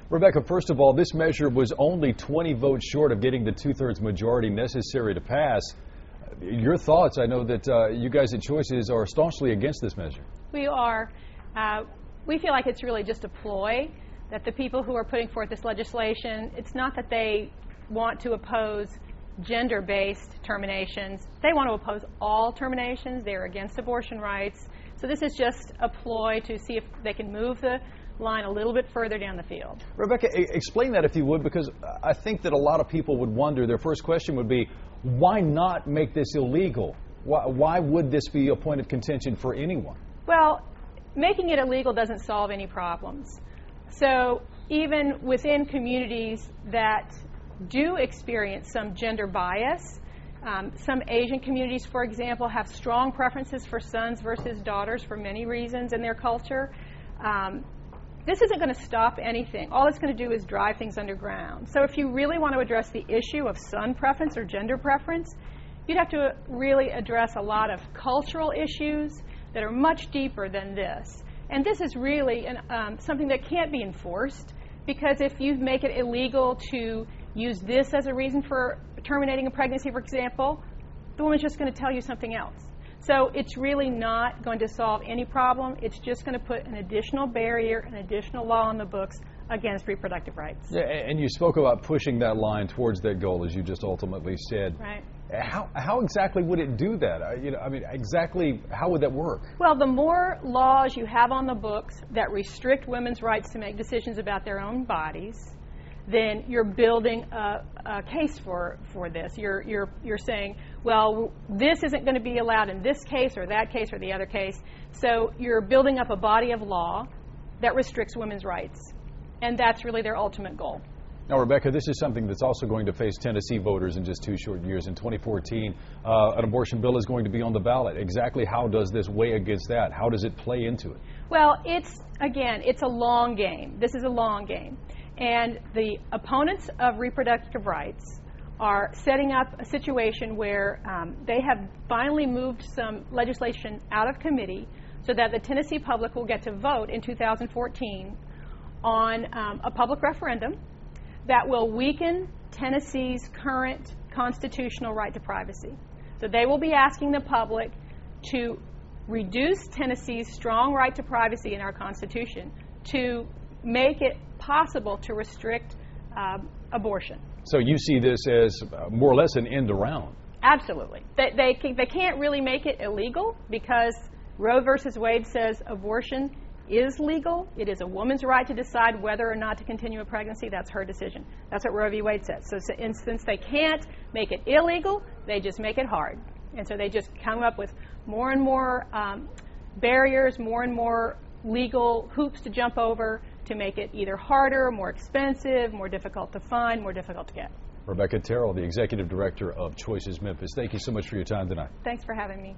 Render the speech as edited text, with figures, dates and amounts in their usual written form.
Rebecca, first of all, this measure was only 20 votes short of getting the two-thirds majority necessary to pass. Your thoughts? I know that you guys at Choices are staunchly against this measure. We are. We feel like it's really just a ploy, that the people who are putting forth this legislation, it's not that they want to oppose gender-based terminations. They want to oppose all terminations. They're against abortion rights. So this is just a ploy to see if they can move the line a little bit further down the field. Rebecca, explain that if you would, because I think that a lot of people would wonder, their first question would be, why not make this illegal? Why would this be a point of contention for anyone? Well, making it illegal doesn't solve any problems. So even within communities that do experience some gender bias, some Asian communities, for example, have strong preferences for sons versus daughters for many reasons in their culture. This isn't going to stop anything. All it's going to do is drive things underground. So if you really want to address the issue of son preference or gender preference, you'd have to really address a lot of cultural issues that are much deeper than this. And this is really something that can't be enforced, because if you make it illegal to use this as a reason for terminating a pregnancy, for example, the woman's just going to tell you something else. So it's really not going to solve any problem. It's just going to put an additional barrier, an additional law on the books against reproductive rights. Yeah, and you spoke about pushing that line towards that goal, as you just ultimately said. Right. How exactly would it do that? Exactly how would that work? Well, the more laws you have on the books that restrict women's rights to make decisions about their own bodies, then you're building a case for this. You're saying, well, this isn't going to be allowed in this case or that case or the other case. So you're building up a body of law that restricts women's rights. And that's really their ultimate goal. Now, Rebecca, this is something that's also going to face Tennessee voters in just 2 short years. In 2014, an abortion bill is going to be on the ballot. Exactly how does this weigh against that? How does it play into it? Well, it's a long game. This is a long game. And the opponents of reproductive rights are setting up a situation where they have finally moved some legislation out of committee so that the Tennessee public will get to vote in 2014 on a public referendum that will weaken Tennessee's current constitutional right to privacy. So they will be asking the public to reduce Tennessee's strong right to privacy in our Constitution to make it possible to restrict abortion. So you see this as more or less an end around? Absolutely. They can't really make it illegal because Roe versus Wade says abortion is legal. It is a woman's right to decide whether or not to continue a pregnancy. That's her decision. That's what Roe v. Wade says. So since they can't make it illegal, they just make it hard. And so they just come up with more and more barriers, more and more legal hoops to jump over to make it either harder, more expensive, more difficult to find, more difficult to get. Rebecca Terrell, the Executive Director of Choices Memphis, thank you so much for your time tonight. Thanks for having me.